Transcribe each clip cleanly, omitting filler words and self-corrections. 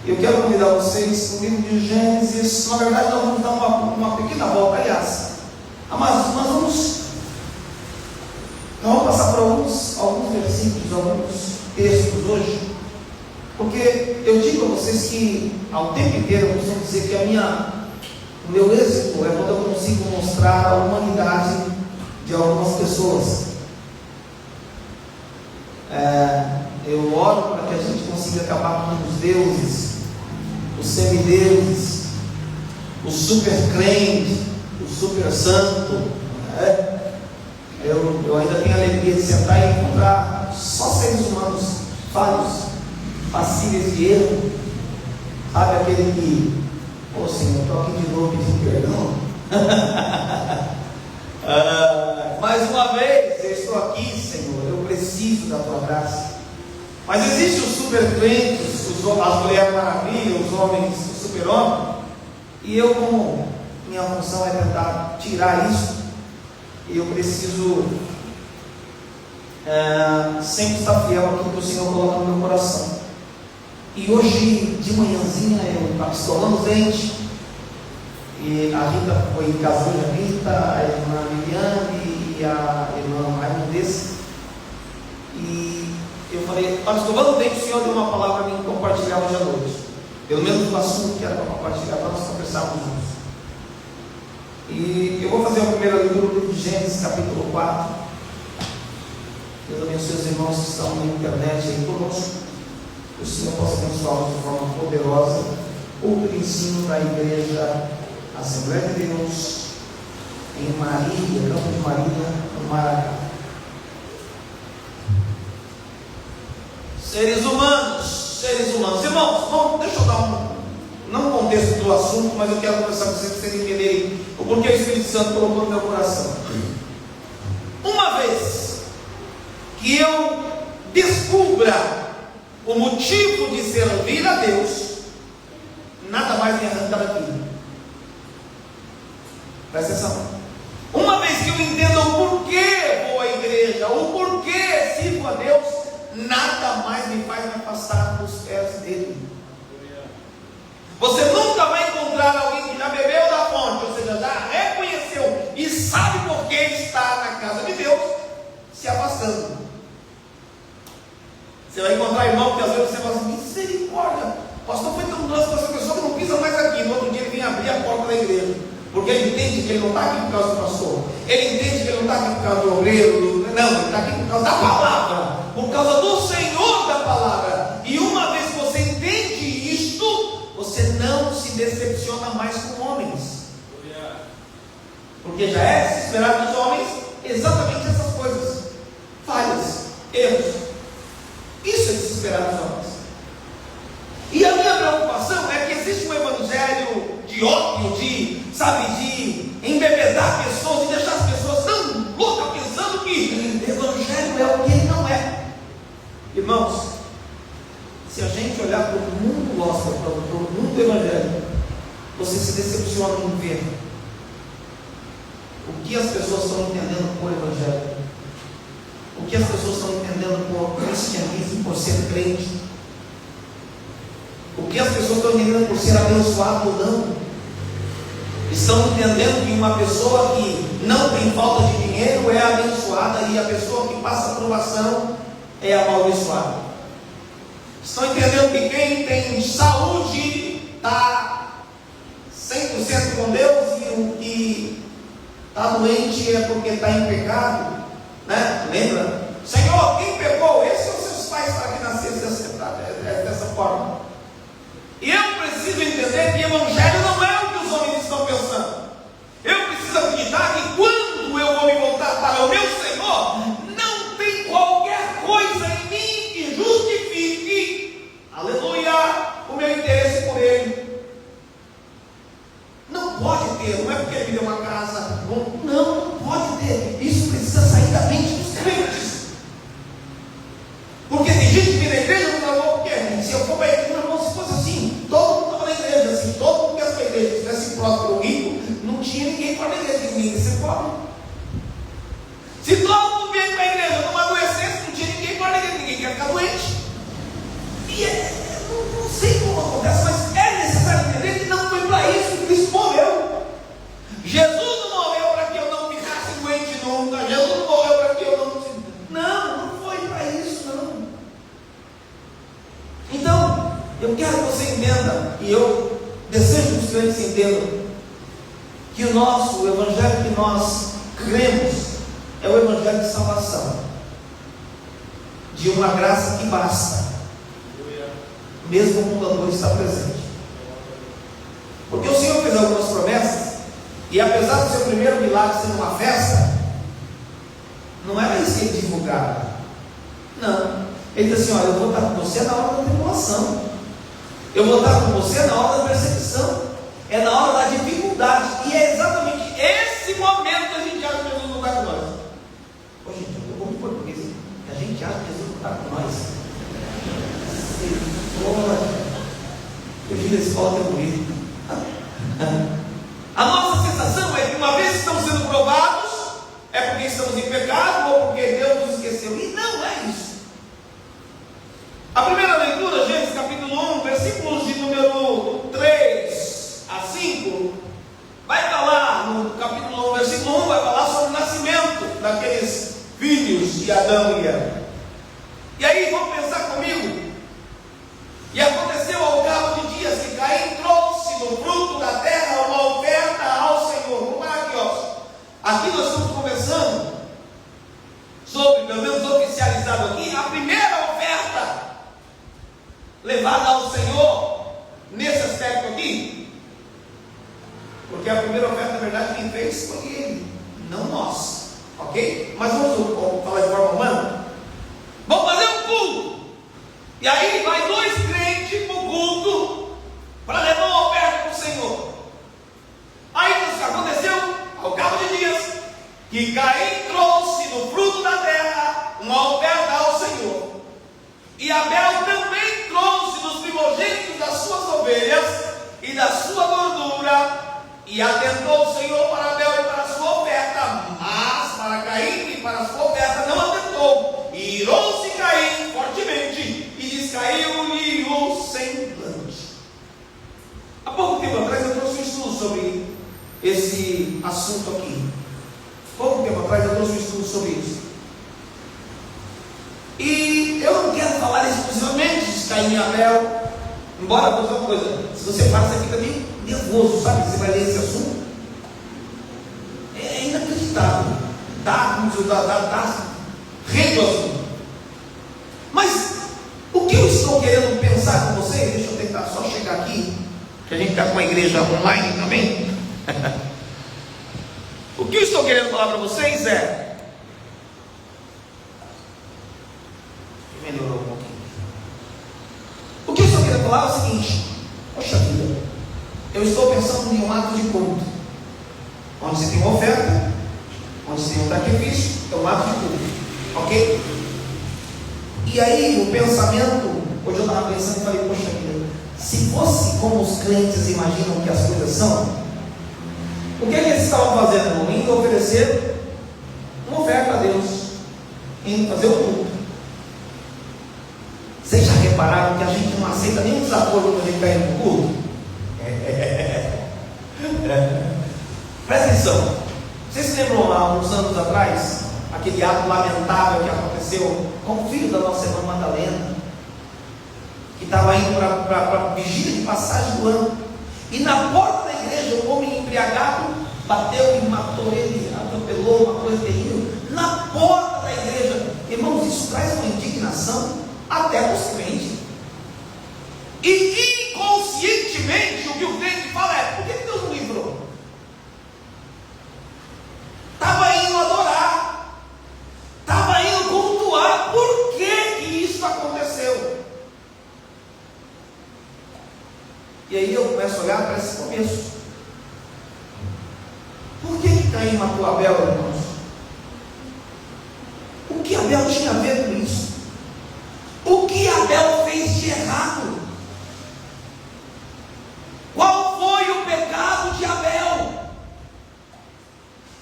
Eu quero convidar vocês no livro de Gênesis. Na verdade, nós vamos dar uma pequena volta, aliás. Mas nós vamos passar por alguns versículos, alguns textos hoje, porque eu digo a vocês que ao tempo inteiro eu costumo dizer que o meu êxito é quando eu consigo mostrar a humanidade de algumas pessoas. Eu oro para que a gente consiga acabar com os deuses, os semideuses, o super crente, o super santo. Eu ainda tenho a alegria de sentar e encontrar só seres humanos falhos, passíveis de erro. Sabe aquele que, Senhor, estou aqui de novo pedindo perdão. Mais uma vez, eu estou aqui, Senhor, eu preciso da tua graça. Mas existem os super crentes, as mulheres maravilhas, os homens, o super-homem, e eu, como minha função é tentar tirar isso, eu preciso sempre estar fiel àquilo que o Senhor coloca no meu coração. E hoje de manhãzinha eu estava escovando os dentes, e a Rita foi casando, a Rita, a irmã Liliane e a irmã Raimundes, e eu falei, estava escovando o dente, o Senhor deu uma palavra para mim compartilhar hoje à noite, pelo menos o assunto que era para compartilhar, para nós conversarmos juntos. E eu vou fazer a primeira leitura do livro de Gênesis, capítulo 4. Deus abençoe os irmãos que estão na internet aí conosco. Que o Senhor possa abençoá-los de forma poderosa. O ensino da igreja Assembleia de Deus em Marília, Campo de Marília, no Maracá. Seres humanos. Irmãos, deixa eu dar não o contexto do assunto, mas eu quero conversar com vocês para vocês entenderem o porquê o Espírito Santo colocou no meu coração. Uma vez que eu descubra o motivo de servir a Deus, nada mais me arranca daqui. Presta atenção. Uma vez que eu entenda o porquê vou à igreja, o porquê sirvo a Deus, nada mais me faz me afastar dos pés dele. Você nunca vai encontrar alguém que já bebeu da fonte, ou seja, já reconheceu e sabe por que está na casa de Deus, se afastando. Você vai encontrar irmão que às vezes você fala assim, misericórdia, o pastor foi tão grosso com essa pessoa que não pisa mais aqui. No outro dia ele vem abrir a porta da igreja, porque ele entende que ele não está aqui por causa do pastor, ele entende que ele não está aqui por causa do obreiro, não, ele está aqui por causa da palavra, por causa do Senhor da palavra. E uma vez que você entende isto, você não se decepciona mais com homens, porque já é se esperar dos homens exatamente essas coisas, falhas, erros. Isso é de se esperar dos homens. E a minha preocupação é que existe um evangelho de ópio, de embebedar pessoas e deixar as pessoas tão loucas pensando que evangelho é o que ele não é. Irmãos, se a gente olhar para o mundo gospel, para o mundo evangélico, você se decepciona em ver o que as pessoas estão entendendo por evangelho, o que as pessoas estão entendendo por cristianismo, por ser crente, o que as pessoas estão entendendo por ser abençoado ou não. Estão entendendo que uma pessoa que não tem falta de dinheiro é abençoada e a pessoa que passa provação é amaldiçoada. Estão entendendo que quem tem saúde está 100% com Deus e o que está doente é porque está em pecado, né? Lembra? Senhor, quem pecou? Esses são seus pais para que nascessem dessa forma. E eu preciso entender que evangelho não é o que os homens estão pensando. Eu preciso acreditar que quando eu vou me voltar para o meu Senhor, não tem qualquer coisa em mim que justifique, aleluia, o meu interesse por Ele. Não pode ter, não é porque Ele me deu uma casa, não pode ter. Isso precisa sair da mente dos crentes. Eu quero que você entenda, e eu desejo que os crentes entendam, que o evangelho que nós cremos é o evangelho de salvação, de uma graça que basta, mesmo quando a dor está presente. Porque o Senhor fez algumas promessas, e apesar do seu primeiro milagre ser uma festa, não era isso que ele divulgava. Não, ele disse assim: olha, eu vou estar com você na hora da tribulação, eu vou estar com você na hora da perseguição, é na hora da dificuldade, e é exatamente esse momento que a gente acha que Jesus não está com nós. Ô gente, eu estou muito português, que a gente acha que Jesus não está com nós. Eu vi da escola que é bonito. A nossa sensação é que uma vez que estamos sendo provados, é porque estamos em pecado ou porque Deus nos esqueceu. E não é isso. A primeira leitura, Gênesis capítulo 1, versículos de número 3 a 5, vai falar, no capítulo 1, versículo 1, vai falar sobre o nascimento daqueles filhos de Adão e Eva. E aí, vamos pensar comigo. E aconteceu ao cabo de dias que Caim trouxe no fruto da terra uma oferta ao Senhor. Vamos parar aqui, ó. Aqui nós estamos conversando sobre, pelo menos oficializado aqui, a primeira oferta levada ao Senhor nesse aspecto aqui. Porque a primeira oferta, na verdade, quem fez foi ele, não nós. Ok? Mas vamos falar de forma humana. Vamos fazer um culto. E aí vai dois crentes para o culto para levar uma oferta para o Senhor. Aí aconteceu, ao cabo de dias, que Caim trouxe no fruto da terra uma oferta ao Senhor. E Abel também trouxe dos primogênitos das suas ovelhas e da sua gordura. E atentou o Senhor para Abel e para a sua oferta, mas para Caim e para a sua oferta não atentou. E irou-se Caim fortemente, e descaiu-lhe o semblante. Há pouco tempo atrás eu trouxe um estudo sobre esse assunto aqui. Pouco tempo atrás eu trouxe um estudo sobre isso. E eu não quero falar exclusivamente de Caim e Abel, embora vou dizer uma coisa: se você faz, você fica meio nervoso, sabe? Você vai ler esse assunto, é inacreditável, dá rende o assunto. Mas o que eu estou querendo pensar com vocês, deixa eu tentar só chegar aqui, que a gente está com a igreja online também. O que eu estou querendo falar para vocês é, melhorou um pouquinho. O que eu estou querendo falar é o seguinte: poxa vida, eu estou pensando em um ato de culto, onde se tem uma oferta, onde se tem um sacrifício, é um ato de culto, ok? E aí o pensamento, hoje eu estava pensando e falei: poxa vida, se fosse como os crentes imaginam que as coisas são, o que é que eles estavam fazendo? Indo oferecer uma oferta a Deus, indo fazer o culto. Vocês já repararam que a gente não aceita nenhum desaforo quando a gente está indo no culto? Presta atenção. Vocês se lembram há uns anos atrás, aquele ato lamentável que aconteceu com o filho da nossa irmã Madalena, que estava indo para a vigília de passagem do ano, e na porta da igreja um homem embriagado bateu e matou ele, atropelou, uma coisa terrível, na porta da igreja. Irmãos, isso traz uma indignação até para os crentes. E inconscientemente o que o crente fala é: por que Deus não livrou? Estava indo adorar, estava indo cultuar, por que isso aconteceu? E aí eu começo a olhar para esse começo. Por que Caim matou Abel, irmãos? O que Abel tinha a ver com isso? O que Abel fez de errado? Qual foi o pecado de Abel?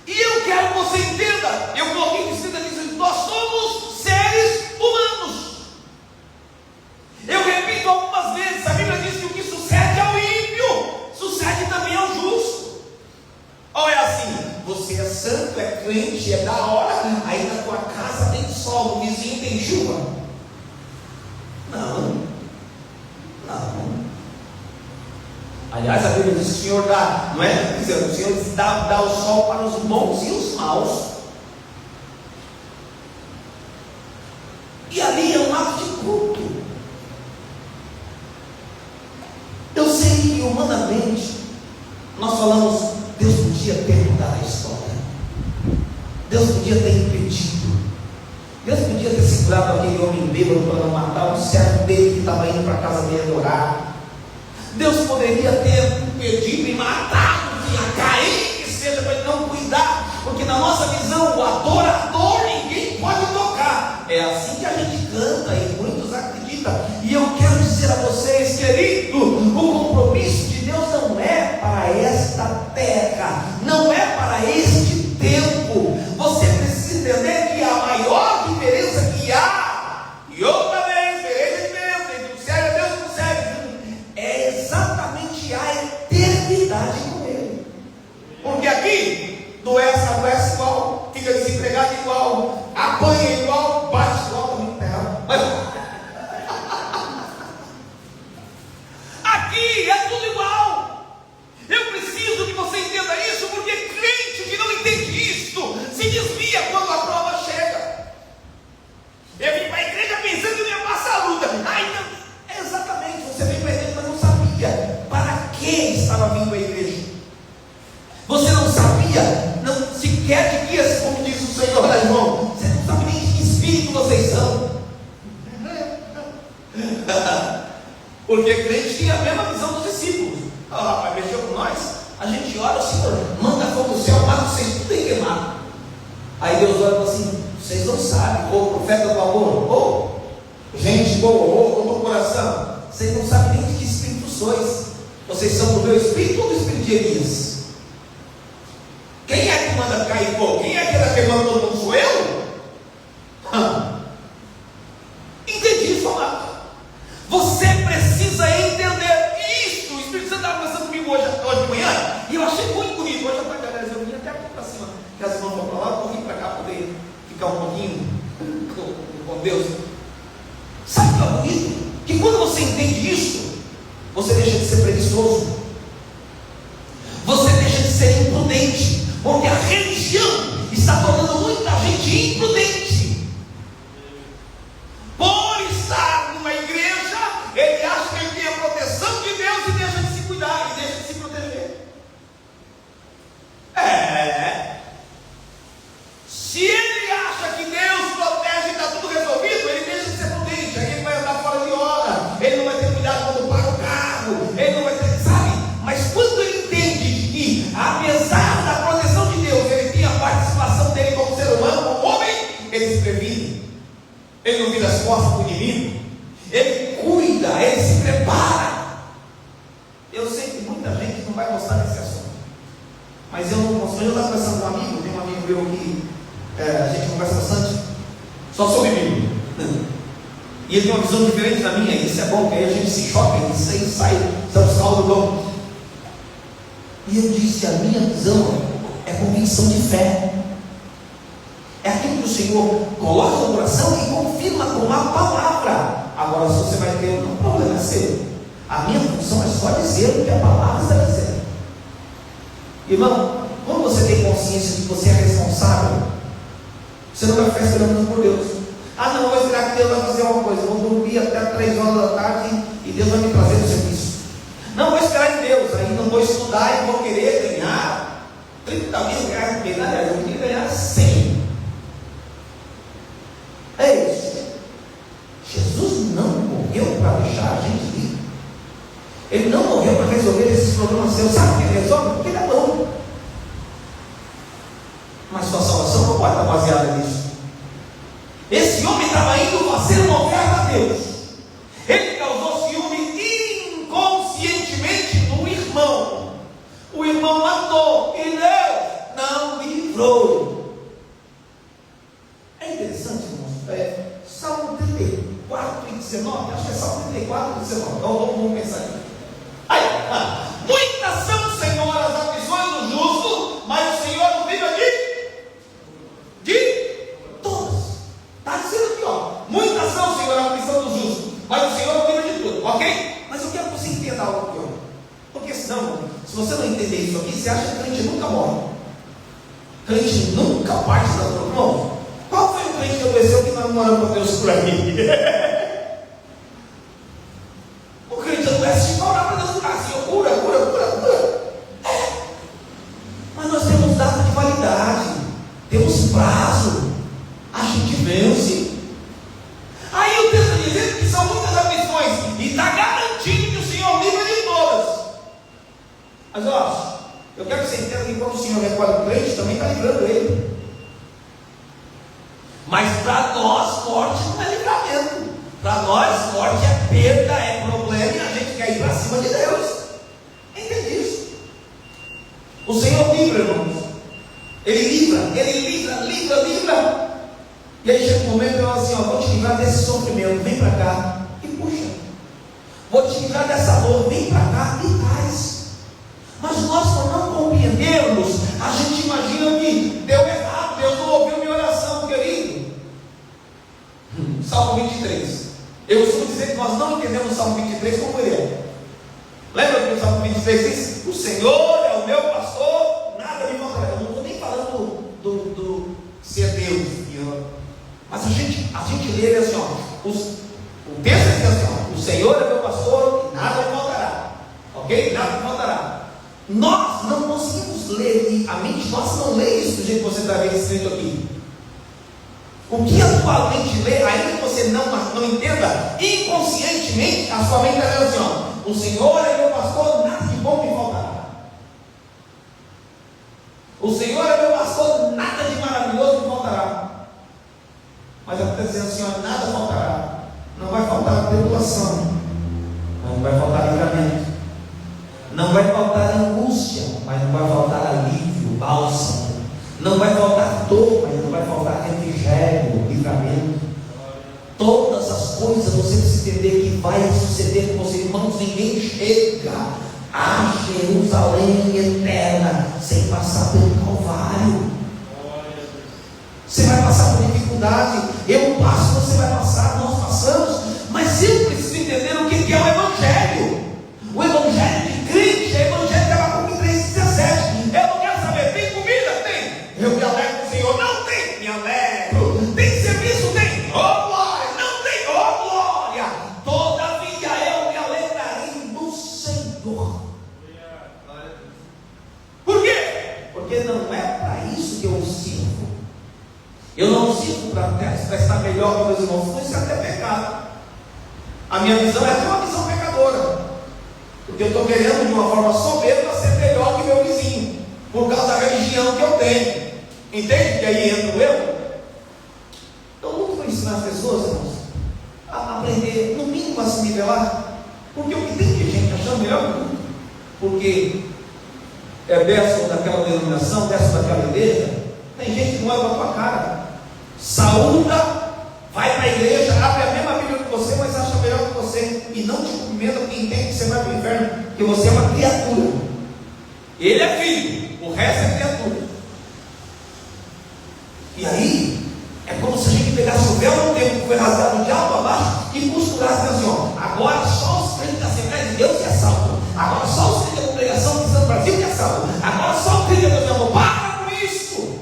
E eu quero que você entenda, eu coloquei em cima disso: nós somos seres humanos. Eu repito algumas vezes, a Bíblia diz que o que sucede ao ímpio, sucede também ao justo. Ou é assim, você é santo, é crente, é da hora, aí na tua casa tem sol, o vizinho tem chuva. Não. Aliás, a Bíblia diz que o Senhor dá, não é? Dizendo, o Senhor dá o sol para os bons e os maus. E ali é um ato de culto. Eu sei que humanamente nós falamos, Deus podia ter mudado a história, Deus podia ter impedido, Deus podia ter segurado aquele homem bêbado para não matar um servo dele que estava indo para a casa dele adorar. Deus poderia ter impedido e matado a Caim, que seja, para ele não cuidar, porque na nossa visão o adorador ninguém pode tocar. É assim que a gente canta e muitos acreditam. E eu quero dizer a vocês, querido, o compromisso de Deus não é para esta terra, não é para este tempo. Você precisa entender que a maior diferença que há, e outra vez, veja a diferença entre o céu e Deus e o céu, é exatamente a eternidade com Ele. Porque aqui, doença igual, fica desempregado igual, apanha igual, bate igual, também terra. Aqui é tudo igual. Eu preciso que você entenda isso, porque crente que não entende isso se desvia quando a prova chega. Eu vim para a igreja pensando que eu ia passar a luta. Não, exatamente, você veio para a igreja, mas não sabia para que estava vindo à igreja. Você não sabia, não sequer de que, como diz o Senhor, irmão, você não sabe nem de que espírito vocês são. Porque crente tinha a mesma visão dos discípulos. Rapaz, mexeu com nós, a gente ora, o Senhor manda fogo do céu, mata vocês tudo em queimado. Aí Deus olha e fala assim: vocês não sabem, ô profeta do amor, ô gente boa, ô do coração, vocês não sabem nem de que espírito sois. Vocês são do meu espírito ou do espírito de Elias? Quem é que manda cair fogo? Quem é que está queimando todo mundo? Sou eu? Entendi isso, amado. Você precisa entender isso. O Espírito Santo estava conversando comigo hoje de manhã, e eu achei muito bonito. Hoje eu vim até aqui para cima, que as irmãs vão para lá, eu vim para cá poder ficar um pouquinho com Deus. Sabe o que é bonito? Que quando você entende isso, você deixa de ser preguiçoso, você deixa de ser imprudente, porque a religião está tornando muita gente imprudente. Por estar numa igreja, ele acha que ele tem a proteção de Deus e deixa de se cuidar, e deixa de se proteger. Se ele acha que Deus protege e está tudo resolvido, ele deixa de ser prudente. Aí ele vai andar fora de hora, ele não vai ter cuidado quando para o carro, ele não vai ter, sabe? Mas quando ele entende que, apesar da proteção de Deus, ele tem a participação dele como ser humano, como homem, ele se previne, ele não vira as costas para o inimigo, ele cuida, ele se prepara. Eu sei que muita gente não vai gostar desse assunto, mas eu não gosto. Eu estava conversando com um amigo, tem um amigo meu que a gente conversa bastante, só sobre Bíblia, e ele tem uma visão diferente da minha, e isso é bom, porque aí a gente se choca, e isso aí sai os caldos bons. E eu disse: a minha visão é convicção de fé, é aquilo que o Senhor coloca no coração e confirma com uma palavra. Agora, se você vai ter um problema seu, a minha função é só dizer o que a palavra está dizendo. Irmão, quando você tem consciência de que você é responsável, você não vai ficar esperando por Deus. Não, eu vou esperar que Deus vai fazer alguma coisa, eu vou dormir até 3 horas da tarde e Deus vai me trazer no serviço. Não, vou esperar em Deus, aí não vou estudar e vou querer ganhar 30 mil reais de medalha, eu queria ganhar 100. É isso. Jesus não morreu para deixar a gente livre. Ele não morreu para resolver esses problemas seus. Sabe o que ele resolve? Porque ele é bom. Mas sua salvação não pode estar baseada nisso. Esse homem estava indo fazer uma oferta a Deus. Ele causou ciúme inconscientemente no irmão. O irmão matou e Deus não livrou. É interessante, irmãos. Salmo 34 e 19. Acho que é Salmo 34 e 19. Então vamos pensar aqui. Muitas são, Senhor, as aflições do justo, mas o Senhor não livra de todas. Está dizendo aqui, ó. Muitas são, Senhor, a aflição do justo, mas o Senhor não livra de tudo, ok? Mas eu quero que você entenda algo aqui, ó. Porque senão Se você não entender isso aqui, você acha que crente nunca morre. Crente nunca parte da tua mão. Qual foi o crente que adoeceu que nós moramos com Deus por aí? O crente adoece de orar para Deus curar. Senhor, cura. Mas nós temos data de validade, temos prazo, a gente vence. Aí o texto está dizendo que são muitas aflições, e está garantindo que o Senhor livra de todas. Mas ó, eu quero que você entenda que quando o Senhor recolhe o crente, também está livrando ele. Mas para nós, morte não é livramento. Para nós, morte é perda, é problema, e a gente quer ir para cima de Deus. Entende isso? O Senhor livra, irmãos. Ele livra. E aí chega um momento e eu falo assim, ó, vou te livrar desse sofrimento, vem para cá e puxa. Vou te livrar dessa dor, vem para cá e traz. Mas nós, por não compreendermos, a gente imagina que deu errado, Deus não ouviu minha oração, querido. Salmo 23. Eu costumo dizer que nós não entendemos o Salmo 23 como ele é. Lembra que o Salmo 23 diz: o Senhor é o meu pastor, nada me faltará. Eu não estou nem falando do ser Deus, mas a gente lê assim, ó, o texto diz assim, ó, o Senhor é meu pastor, nada me faltará. Ok? Nada me faltará. Nós não conseguimos ler, e a mente nossa não lê isso do jeito que você está vendo escrito aqui. O que a tua mente lê, ainda que você não entenda, inconscientemente, a sua mente está dizendo assim, ó, o Senhor é meu pastor, nada de bom me faltará. O Senhor é meu pastor, nada de maravilhoso me faltará. Mas ela está dizendo assim, ó, nada faltará. Não vai faltar tribulação, não vai faltar livramento, não vai faltar angústia, mas não vai faltar alívio, bálsamo. Não vai faltar dor, mas não vai faltar refrigério, livramento. Todas as coisas você precisa entender que vai suceder com você, irmãos. Ninguém chega a Jerusalém eterna sem passar pelo Calvário. Você vai passar por dificuldade, eu passo, você vai passar, nós passamos. Mas eu preciso entender o que é o Evangelho. O Evangelho de Cristo é o Evangelho de Abacuque 3,17. Eu não quero saber, tem comida? Tem. Eu me alegro com o Senhor. Não tem, me alegro. Tem serviço? Tem. Oh glória, não tem. Oh glória. Todavia eu me alegrarei no Senhor. Por quê? Porque não é para isso que eu sirvo. Eu não sirvo para estar melhor que meus irmãos. Isso é até pecado. A minha visão é até uma visão pecadora, porque eu estou querendo de uma forma soberba ser melhor que meu vizinho, por causa da religião que eu tenho. Entende? Que aí entra o eu. Eu luto para ensinar as pessoas, irmãos, a aprender, no mínimo, a se nivelar. Porque o que tem de gente achando melhor que o mundo, porque é verso daquela denominação, verso daquela igreja, tem gente que não olha para a tua cara, saúda, vai para a igreja, abre a mesma Bíblia que você, mas acha melhor que você, e não te cumprimenta porque entende que você vai para o inferno, que você é uma criatura. Ele é filho, o resto é criatura. E aí, é como se a gente pegasse o véu no tempo que foi rasgado de alto a baixo e costurasse assim, ó, agora só os crentes da Assembleia de Deus que é salvo, agora só os crentes da congregação cristã do Brasil que é salvo, agora só o crente de Deus que é salvo. Para com isso!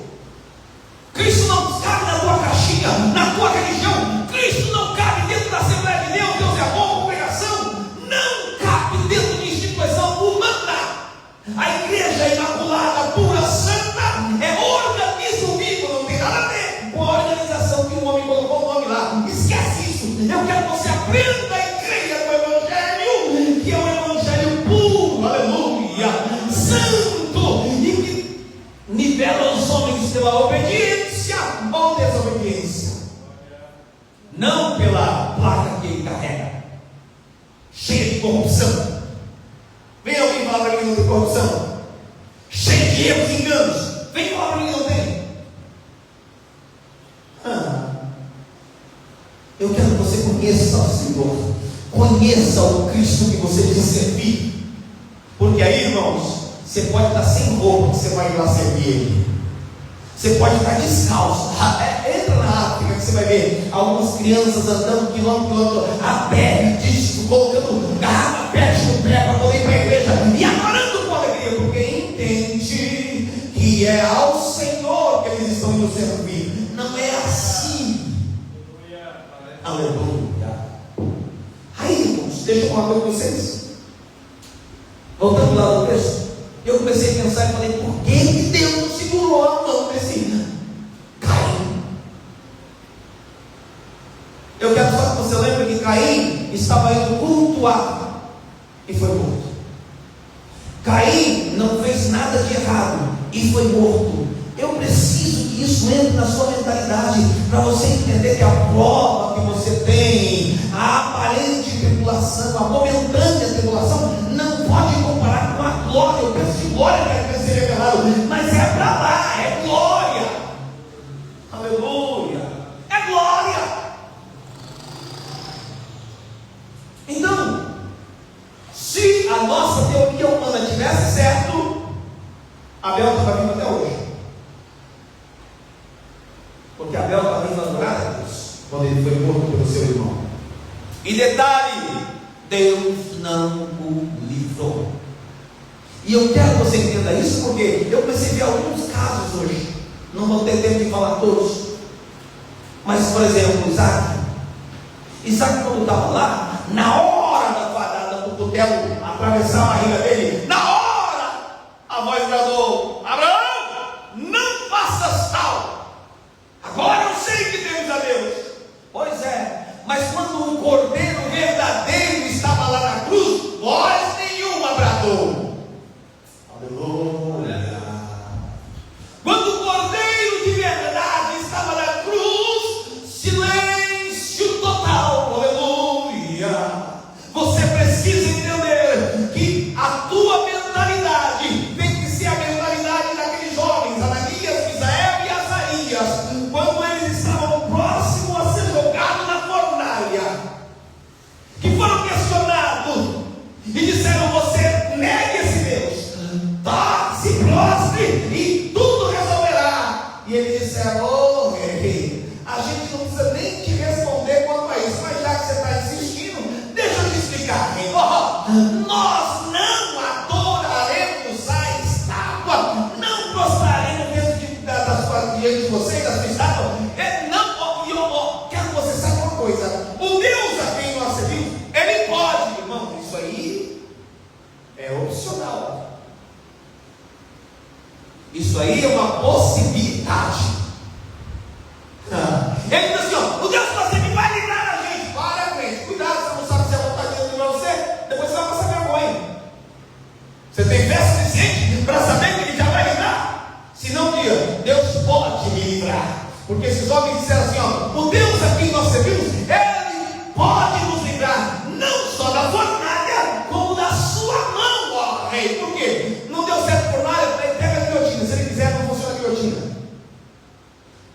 Cristo não cabe na tua caixinha, na tua religião. Cristo não cabe dentro da Assembleia de Deus. Deus é bom, congregação não cabe dentro de instituição humana. A igreja é imaculada, pura, santa, é organismo vivo, não tem nada a ver com a organização que o homem colocou o nome lá. Esquece isso. Eu quero que você aprenda e creia no Evangelho, que é um Evangelho puro, aleluia, santo, e que nivela os homens pela obediência ou desobediência, não pela placa que ele carrega, cheia de corrupção. Vem alguém falar para mim que não tem corrupção, cheia de erros e enganos. Vem falar para mim que não tem. Eu quero que você conheça o Senhor, conheça o Cristo que você diz servir, porque aí, irmãos, você pode estar sem roupa, que você vai ir lá servir Ele. Você pode estar descalço. Entra na África que você vai ver algumas crianças andando quilômetro a pé, colocando garrafa pet no pé para poder ir para a igreja e adorando com alegria. que é ao Senhor que eles estão indo servir. Não é assim. Aleluia. Aí, irmãos, deixa eu falar uma coisa com vocês. Voltando lá no texto, eu comecei a pensar e falei: por que Deus não segurou a mão desse Caim? Eu quero só que você lembre que Caim estava indo cultuar e foi morto. Caim não fez nada de errado e foi morto. Eu preciso que isso entre na sua mentalidade, para você entender que a prova que você tem, a aparente tribulação, a momentânea tribulação, não pode comparar com a glória. Eu penso que glória vai ser revelado, mas é para lá, é glória. Aleluia, é glória. Então, se a nossa teoria humana tivesse certo, Abel estava vivo até hoje. Porque Abel estava vindo adorar a Deus quando ele foi morto pelo seu irmão. E detalhe, Deus não o livrou. E eu quero que você entenda isso, porque eu comecei a ver alguns casos hoje. Não vou ter tempo de falar todos. Mas, por exemplo, Isaac, quando estava lá, na hora da quadrada do cutelo atravessar a barriga dele, na hora a voz bradou: Abraão, não faças tal. Agora eu sei que temos a Deus. Pois é, mas quando o cordeiro verdadeiro estava lá na cruz, voz nenhuma bradou. Aleluia. Quando o cordeiro de verdade estava na cruz, silêncio total. Aleluia. Você precisa entender que a tua mentalidade tem que ser a mentalidade daqueles jovens, Ananias, Misael e Azarias, quando eles estavam próximos a ser jogados na fornalha, que foram questionados e disseram: você nega esse Deus, tá, se prostre e tudo resolverá. E eles disseram: ô rei, a gente não precisa nem te responder quanto a isso, mas já que você está insistindo, deixa eu te explicar, rei. Nós não adoraremos a estátua, não prostraremos diante de vocês, da sua estátua. Quero que você saiba uma coisa: o Deus a quem nós servimos, ele pode, irmão, isso aí é opcional. Isso aí é uma possibilidade. Ele diz assim: ó, o Deus que você me vai livrar a gente. Para, gente, cuidado, você não sabe se a vontade de livrar você, depois você vai passar vergonha. Você tem fé suficiente para saber que ele já vai livrar? Se não, diga: Deus pode me livrar. Porque esses homens disseram assim: ó, o Deus a quem nós servimos, ele pode nos livrar, não só da fornalha, como da sua mão, ó rei. Por quê? Não deu certo a fornalha, pega a guilhotina. Se ele quiser, não funciona a guilhotina.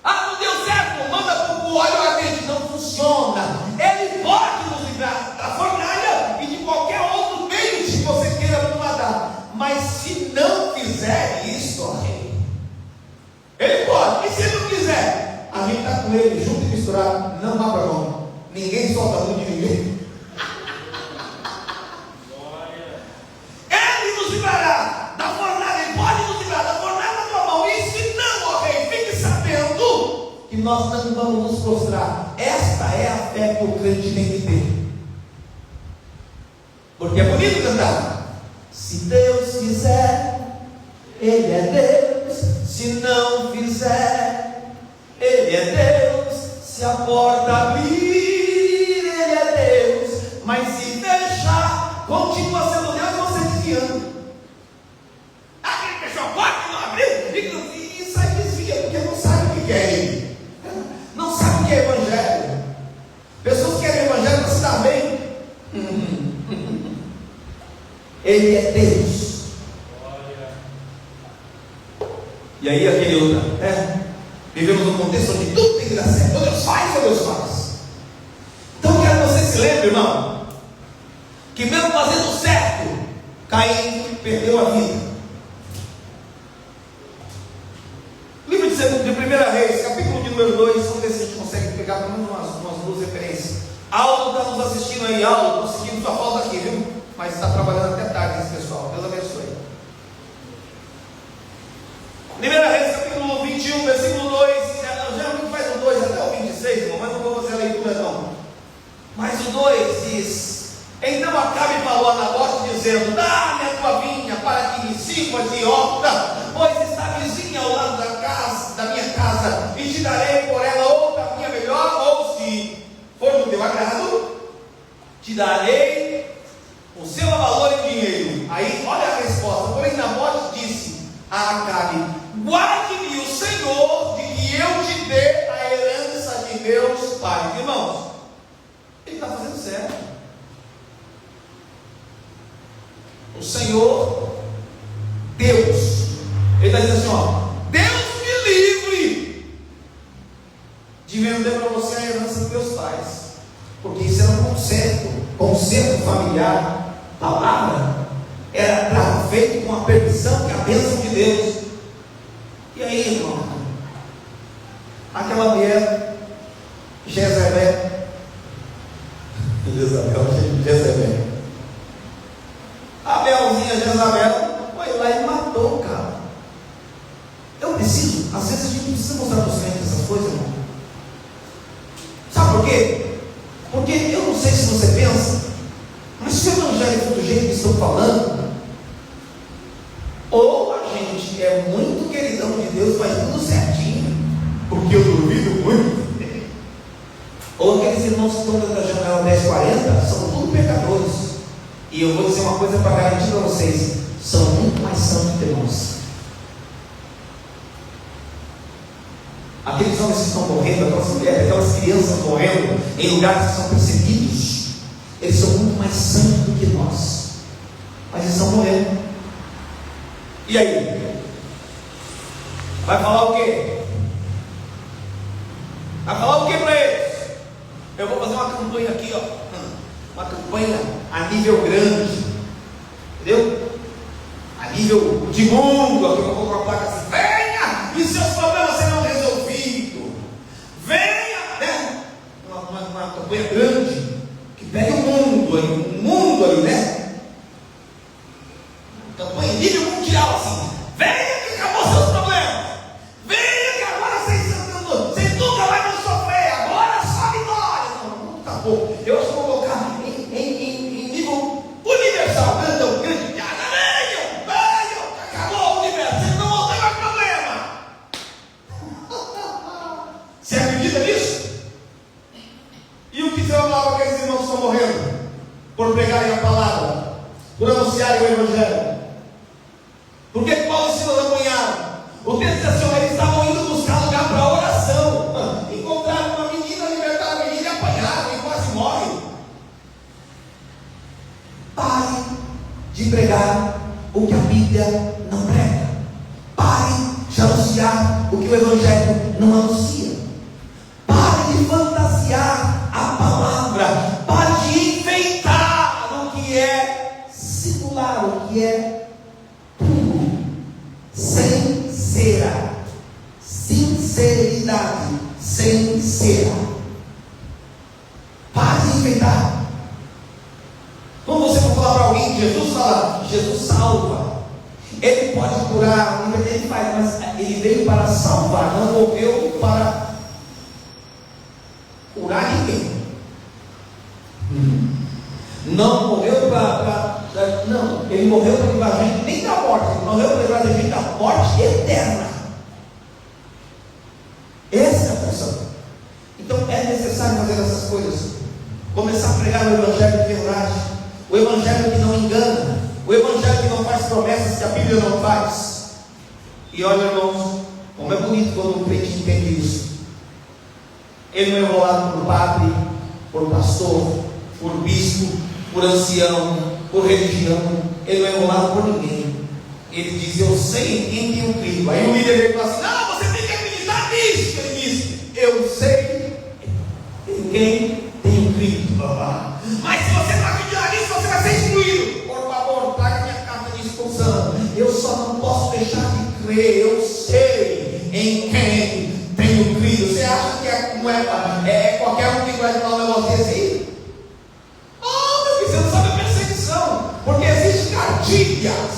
Ah, não deu certo, manda o óleo ardente. Não funciona. Ele pode nos livrar da fornalha e de qualquer outro meio que você queira nos mandar. Mas se não fizer isso, ó rei, ele pode. E se ele não quiser, a gente está com ele junto e misturado. Não abra mão. Ninguém solta a mão de ninguém. Ele nos livrará da fornalha. Ele pode nos livrar da fornalha da tua mão. E se não, ó rei, fique sabendo que nós não vamos nos prostrar. Esta é a fé que o crente tem que ter. Porque é bonito cantar: se Deus quiser, ele é Deus. Se não fizer, ele é Deus. Se a porta abrir, ele é Deus. Mas se fechar, continua sendo Deus e você desviando. Ele fechou a porta e não abriu, e sai desvia, porque não sabe o que é ele. Não sabe o que é evangelho. Pessoas que querem evangelho para se dar bem. Ele é Deus. E aí aquele outro, vivemos num contexto onde tudo tem que dar certo. Ou Deus faz ou Deus faz. Então eu quero que você se lembre, irmão, que mesmo fazendo certo, Caim perdeu a vida. Livro de 1 Reis, capítulo de número 2, vamos ver se a gente consegue pegar pelo menos umas duas referências. Aldo está nos assistindo aí, Aldo, conseguindo sua falta aqui, viu? Mas está trabalhando até tarde esse pessoal, Deus abençoe. 1 diz: então Acabe falou a Nabote, dizendo: dá-me a tua vinha, para que me sirvas de horta, pois está vizinha ao lado da minha casa, e te darei por ela outra vinha melhor, ou se for do teu agrado, te darei o seu valor em dinheiro. Aí, olha a resposta. Porém, Nabote disse a Acabe: guarde-me o Senhor de que eu te dê a herança de meus pais. Irmãos, ele está fazendo certo. O Senhor, Deus, ele está dizendo assim: ó, Deus me livre de vender para você a herança dos meus pais, porque isso era um conserto familiar. A palavra era feito com a permissão e a bênção de Deus. E aí, irmão, aquela mulher Jezebel, a Belzinha Jezabel foi lá e matou o cara. Às vezes a gente precisa mostrar para os crentes essas coisas, irmão. Sabe por quê? Porque eu não sei se você pensa, mas se o evangelho for do jeito que estou falando, ou a gente é muito queridão de Deus, faz tudo certinho, porque eu duvido muito, ou aqueles irmãos que estão dentro da janela 1040 são tudo pecadores. E eu vou dizer uma coisa para garantir para vocês: são muito mais santos que nós. Aqueles homens que estão morrendo, aquelas mulheres, aquelas crianças morrendo em lugares que são perseguidos, eles são muito mais santos do que nós, mas eles estão morrendo. E aí? Vai falar o quê? Vai falar o quê para eles? Eu vou fazer uma campanha aqui, ó, uma campanha a nível grande, entendeu? A nível de mundo. Aqui eu vou com a placa assim: venha, e seus problemas serão resolvidos. Venha, né? Uma campanha grande que pegue o mundo ali, né? Campanha em nível mundial, assim: venha que acabou seus problemas. Venha que agora vocês nunca mais vão sofrer. Agora só vitória. Não acabou. Eu acho que vou colocar em nível universal, grandão, grande. Venham, acabou o universo. Vocês não vão ter mais problema. Você acredita nisso? E o que você vai falar para aqueles irmãos que estão morrendo por pregarem a palavra, por anunciarem o evangelho? Por que Paulo e Silas apanharam? O texto diz assim: eles estavam indo buscar lugar para oração, encontraram uma menina, libertaram a menina e apanharam e quase morrem. Pare de pregar o que a Bíblia não prega. Pare de anunciar o que o evangelho não anuncia. Pare de fantasiar a palavra. Pare de enfeitar o que é singular, o que é puro, sincera, sinceridade sincera. Pare de enfeitar. Quando você for falar para alguém que Jesus fala, Jesus salva, ele pode curar, ele faz, mas ele veio para salvar, não veio para curar ninguém. Não morreu não, ele morreu para livrar a gente nem da morte, ele morreu para livrar a gente da morte eterna. Essa é a função. Então é necessário fazer essas coisas, começar a pregar o evangelho de verdade, o evangelho que não engana, o evangelho que não faz promessas que a Bíblia não faz. E olha, irmãos, como é bonito quando um crente entende isso. Ele não é enrolado por padre, por pastor, por bispo, por ancião, por religião. Ele não é enrolado por ninguém. Ele diz: eu sei em quem tenho crido. Aí o líder dele fala assim: não, você tem que acreditar nisso. Ele diz: eu sei em quem tenho crido. Mas se você não acreditar nisso, você vai ser excluído. Por favor, traga minha carta de expulsão. Eu só não posso deixar de crer. Eu sei em quem tenho crido. Você acha que é qualquer um que vai falar um negócio desse? Oh, meu filho, você não sabe a perseguição. Porque existem cartilhas.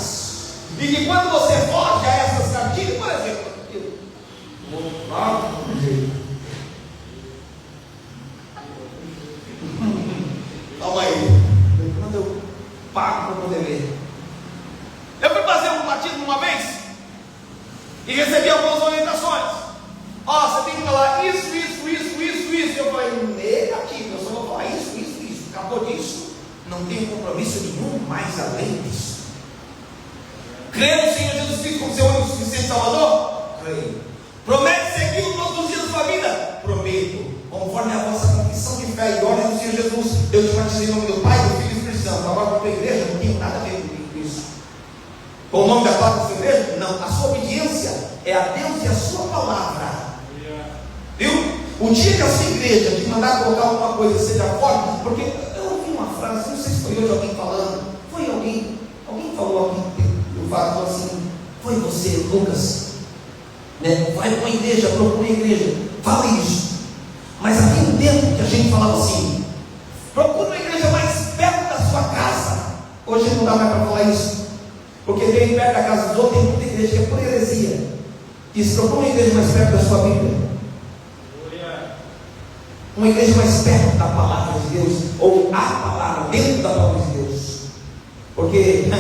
E que quando você foge a essas cartilhas, por exemplo, calma aí. e recebi algumas orientações. Ó, você tem que falar isso. E eu falei, negativo, eu só vou falar isso. Acabou disso, não tenho compromisso nenhum mais além disso. Crê no Senhor Jesus Cristo como seu único e suficiente Salvador? Creio. Promete segui-lo todos os dias da sua vida? Prometo. Conforme a vossa confissão de fé e ordem do Senhor Jesus, eu te batizei em nome do Pai, do Filho e do Espírito Santo. Agora, com a tua igreja, não tenho nada a ver com isso. Com o nome da palavra da sua igreja? Não. A sua obediência é a Deus e a sua palavra. Viu? O dia que a sua igreja te mandar colocar alguma coisa, seja forte, porque eu ouvi uma frase, não sei se foi hoje alguém falando, foi alguém falou aqui, eu falo assim, foi você, Lucas, né? Vai para uma igreja, procura uma igreja, fala isso. Mas havia um tempo que a gente falava assim, procura uma igreja mais perto da sua casa. Hoje não dá mais para falar isso, porque bem perto da casa dos outros tem muita igreja que é por heresia. Diz, procura uma igreja mais perto da sua Bíblia, uma igreja mais perto da palavra de Deus, ou a palavra dentro da palavra de Deus. Porque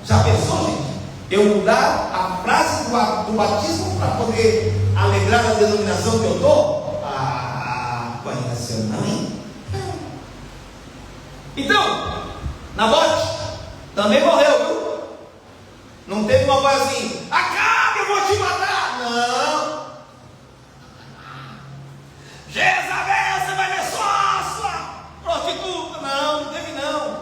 já pensou, gente, eu mudar a frase do batismo para poder alegrar a denominação que eu estou? Conhece ou não, hein? Então, Nabote também morreu, viu? Não teve uma voz assim, acabe, eu vou te matar. Não. Jezabel, você vai ver só, prostituta. Não teve não.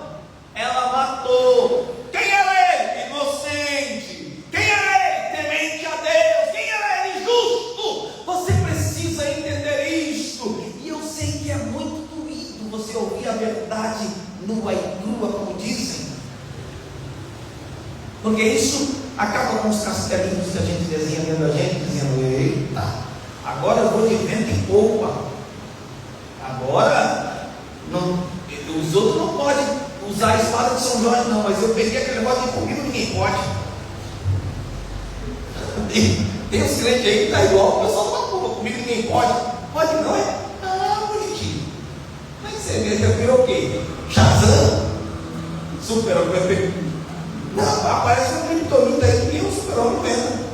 Ela matou. Quem era ele? Inocente. Quem era ele? Temente a Deus. Quem era ele? Justo. Você precisa entender isto. E eu sei que é muito doído você ouvir a verdade nua e crua, como dizem, porque isso acaba com os castelinhos que a gente desenha dentro da gente, dizendo, eita, agora eu vou de vento em polpa. Agora não, os outros não podem usar a espada de São Jorge não, mas eu peguei aquele negócio de comigo, ninguém pode. Tem uns crentes aí que está igual, o pessoal fala, comigo ninguém pode. Pode não, é? Bonitinho. Mas você virou o quê? Shazam? Super-homem? Não, aparece um criptonita aí que o super-homem vendo.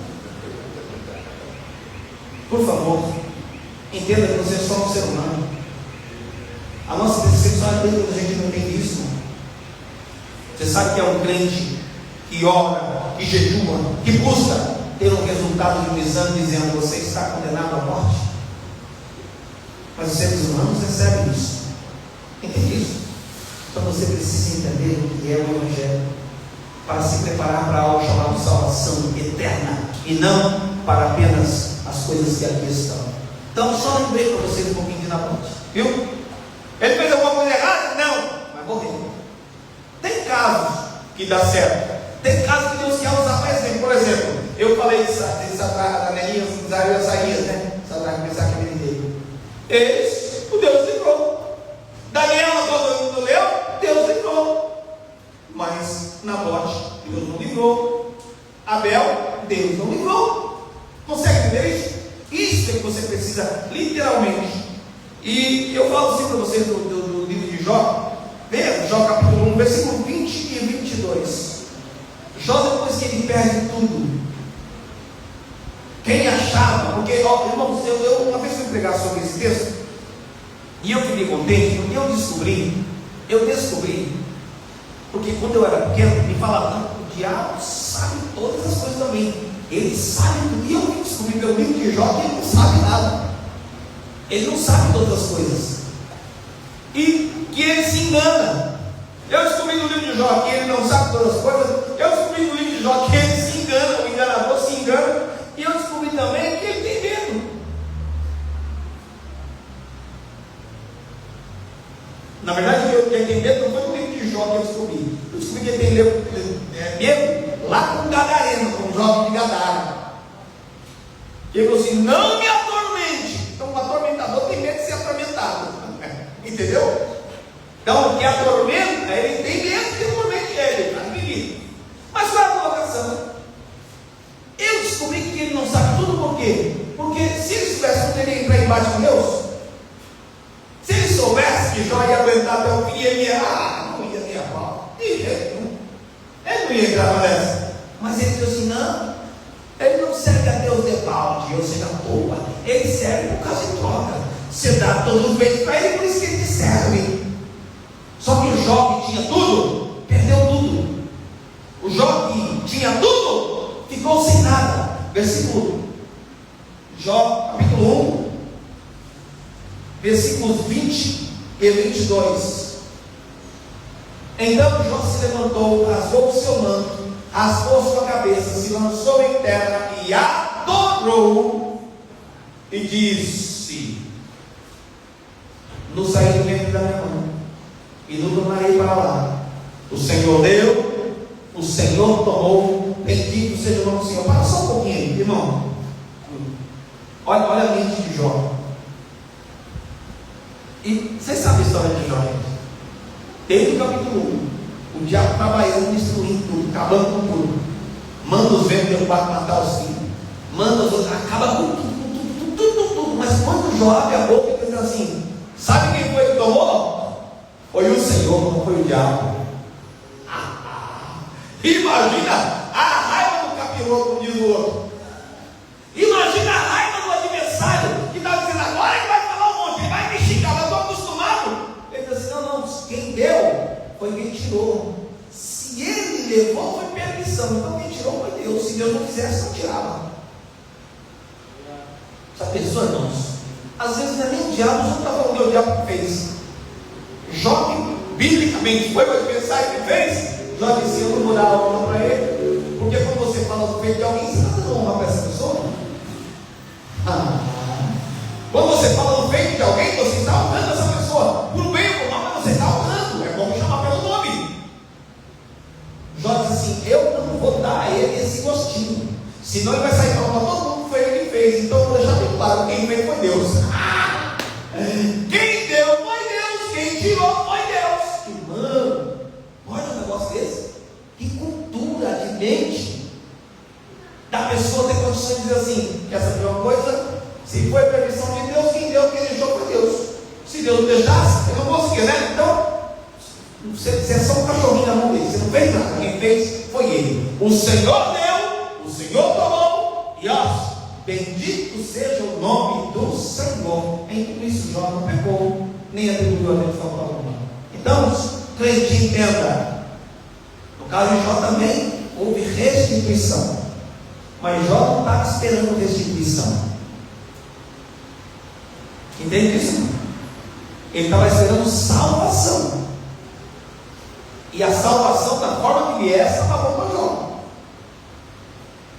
Por favor, entenda que você é só um ser humano. A nossa decepção é quando a gente não tem isso. Você sabe que é um crente que ora, que jejua, que busca ter um resultado de um exame dizendo você está condenado à morte. Mas os seres humanos recebem isso. Entende isso? Então você precisa entender o que é o Evangelho para se preparar para algo chamado salvação eterna e não para apenas as coisas que aqui estão. Então só lembrei para vocês um pouquinho de Nabote, viu? Ele fez alguma coisa errada? Não, mas morreu. Tem casos que dá certo, tem casos que Deus quer usar para exemplo. Por exemplo, eu falei de Sadraque, Ananias, Misael e Azarias, né? Sadraque, Mesaque e Abednego. Eles, o Deus livrou. Daniel no leão, Deus livrou. Mas Nabote, Deus não livrou. Abel, Deus não livrou. Consegue entender isso? Isso é que você precisa, literalmente. E eu falo assim para vocês do livro de Jó. Veja, Jó capítulo 1, versículo 20 e 22. Jó, depois que ele perde tudo, quem achava, porque, ó, irmãos, eu uma vez fui pregar sobre esse texto, e eu fiquei contente, porque eu descobri, porque quando eu era pequeno, me falavam, não, o diabo sabe todas as coisas também, ele sabe tudo, e eu vim descobrir pelo livro de Jó que ele não sabe nada, ele não sabe todas as coisas, e que ele se engana. Eu descobri no livro de Jó que ele não sabe todas as coisas, eu descobri no livro de Jó que ele se engana, o enganador se engana, e eu descobri também que ele tem medo. Na verdade, ele tem medo não foi no livro de Jó que eu descobri. Eu descobri que ele tem medo lá com o Gadareno, com o jovem de Gadara. Ele falou assim, não me atormente. Então o atormentador tem medo de ser atormentado. Entendeu? Então o que atormenta, ele tem medo que atormente ele, tá inimigo. Mas qual é a colocação? Eu descobri que ele não sabe tudo por quê? Porque se ele soubesse, não teria que entrar em embate com Deus. Se ele soubesse que Jó ia aguentar até o fim, ele ia, não ia nem a pau. De jeito nenhum. Ele não ia entrar nessa. Mas ele disse assim, não, ele não não serve a Deus de balde, ou seja, à toa. Ele serve por causa de troca. Você dá todos os bens para ele, por isso que ele te serve. Só que o Jó, que tinha tudo, perdeu tudo. O Jó, que tinha tudo, ficou sem nada. Versículo Jó, capítulo 1, versículos 20 e 22. Então Jó se levantou, rasgou o seu manto, raspou sua cabeça, se lançou em terra e adorou, e disse: no saí do ventre da minha mãe, e não tornarei para lá. O Senhor deu, o Senhor tomou, bendito seja o nome do Senhor. Para só um pouquinho aí, irmão. Olha a mente de Jó. E vocês sabem a história de Jó, gente? Desde o capítulo 1, o diabo trabalhando, destruindo tudo, acabando com tudo. Manda os ventos derrubar, matar os filhos. Manda os outros, acaba com tudo. Mas quando Jó abre a boca, ele diz assim: sabe quem foi que tomou? Foi o Senhor, não foi o diabo. Imagina a raiva do capiroto, como diz o outro. Imagina a raiva do adversário que está dizendo: agora ele vai falar um monte, ele vai me xingar, eu estou acostumado. Ele diz assim: não, quem deu foi quem tirou. Se ele levou, foi permissão. Então quem tirou foi Deus. Se Deus não quisesse, não tirava. Já pensou, irmãos? Às vezes não é nem o diabo, não está falando que é o diabo que fez. Jó, que biblicamente foi o adversário que fez. Jó disse: eu não vou dar honra para ele, porque quando você fala do feito de alguém, você está dando honra para essa pessoa. Quando você fala do feito de alguém, você está honrando essa pessoa, por bem ou por mal, mas você está honrando. É bom chamar pelo nome. Jó disse assim: eu não vou dar a ele esse gostinho, senão ele vai sair falando para todo mundo que foi ele que fez. Então eu vou deixar bem claro: quem fez foi Deus. Quem deu foi Deus, quem tirou foi Deus. Irmão, olha um negócio desse. Que cultura de mente da pessoa ter condições de dizer assim: quer saber uma coisa? Se foi permissão de Deus, quem deu, quem deixou foi Deus. Se Deus não deixasse, eu não conseguia, né? Então, você é só um cachorrinho na mão dele, você não fez nada, quem fez foi ele. O Senhor deu, o Senhor tomou, e ó, bendito seja o nome do Senhor. Em tudo isso, Jó não pecou, nem atribuiu a Deus falta alguma. Então, crente, entenda: no caso de Jó também houve restituição, mas Jó não estava esperando restituição. Entende isso? Ele estava esperando salvação, e a salvação, da forma que viesse, estava bom para Jó,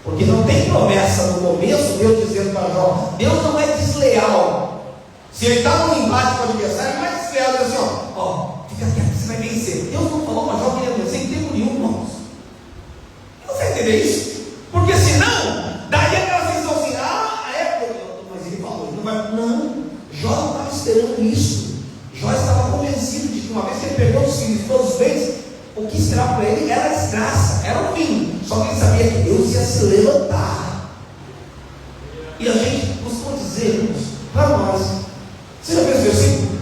porque não tem promessa no começo, Deus dizendo para Jó. Deus não é desleal. Se ele está num embate com o adversário, ele não é desleal, diz assim: ó, fica quieto, você vai vencer. Deus não falou para Jó que ele ia vencer em tempo nenhum, irmãos. Você vai entender isso? Porque senão, daí aquela sensação assim: mas ele falou, ele não vai. Não, Jó não estava esperando isso. Jó estava convencido de que uma vez que ele perdeu os filhos, todos os bens, o que esperava para ele era a desgraça, era o fim. Só que ele sabia que Deus ia se levantar. E a gente costuma dizer para nós: você já fez o versículo?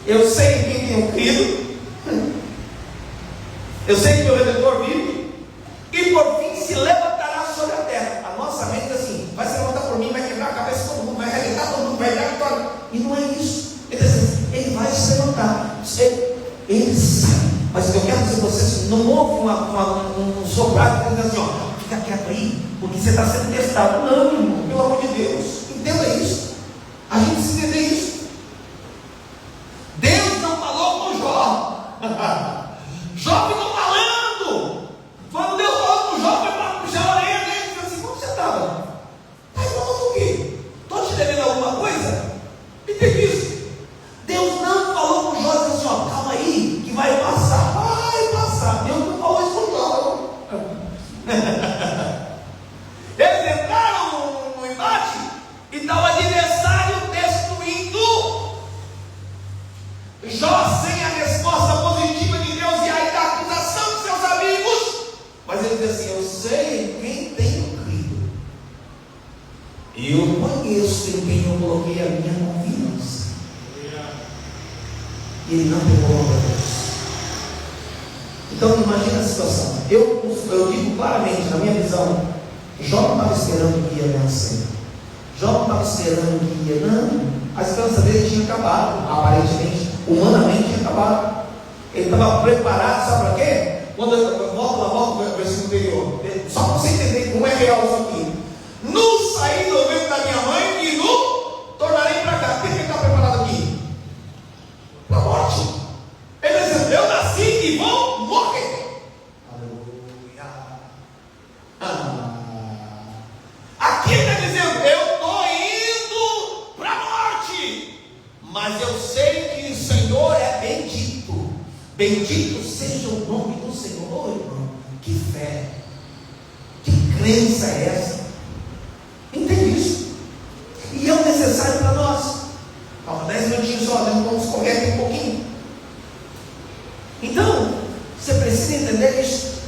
Eu sei em quem tenho crido, eu sei que meu Redentor vive, e por fim se levantará sobre a terra. A nossa mente é assim: vai se levantar por mim, vai quebrar a cabeça de todo mundo, vai arrebentar todo mundo, vai dar vitória. E não é isso. Ele diz assim: ele vai se levantar. Ele sabe. Mas o que eu quero dizer para vocês: não houve um sobrado que diz assim: ó, fica quieto aí, porque você está sendo testado. Não, irmão, pelo amor de Deus, entenda isso. A gente precisa entender isso. Deus não falou com Jó. Jó ficou falando. Quando Deus falou com Jó, foi para puxar a orelha dele e disse assim: como você estava? Está falando o quê? Estou te devendo alguma coisa? Me diz isso. Deus não falou com Jó, disse assim: ó, calma aí, que vai passar. Vai passar. Deus não falou isso com Jó. Eles entraram no embate e está o adversário destruindo. Jó sem a resposta positiva de Deus e aí da acusação de seus amigos. Mas ele diz assim: eu sei em quem tenho crido, eu conheço em quem eu coloquei a minha confiança. E ele não pegou a Deus. Então imagina a situação. Eu digo claramente, na minha visão, Jó não estava esperando que ia vencer. Jó não estava esperando que ia, não. A esperança dele tinha acabado, aparentemente, humanamente tinha acabado. Ele estava preparado, sabe para quê? Quando eu volto para o versículo anterior, só para você entender como é real isso aqui. No sair do ventre da minha mãe e no tornarei para cá. O que ele está preparado aqui? Para a morte. Ele dizendo, eu nasci e vou morrer. Aleluia. Aqui ele está dizendo, eu estou indo para a morte, mas eu sei que o Senhor é bendito. Bendito seja o nome do Senhor, irmão. Que fé, que crença é essa? Entende isso? E é o necessário para nós. Falta 10 minutinhos só, vamos correr aqui um pouquinho. Então, você precisa entender isso.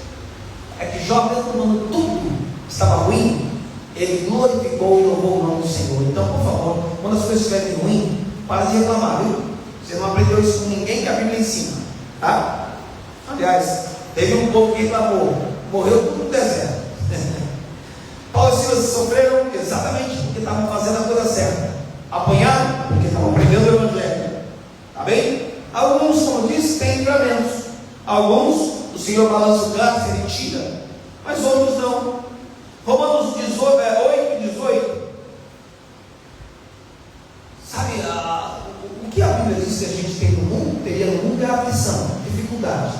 É que Jó, mesmo quando tudo estava ruim, ele glorificou e louvou o nome do Senhor. Então, por favor, quando as coisas estiverem ruins, para de reclamar, viu? Você não aprendeu isso com ninguém que a Bíblia ensina, tá? Aliás, teve um povo que reclamou, morreu tudo no deserto. Paulo e Silas sofreram exatamente porque estavam fazendo a coisa certa. Apanharam porque estavam aprendendo o Evangelho. Tá bem? Alguns, como eu disse, têm livramentos. Alguns, o Senhor balança o gato, ele tira. Mas outros não. Romanos 18, 8 e 18. Sabe, o que a Bíblia diz que a gente tem no mundo, teria no mundo é aflição, dificuldade.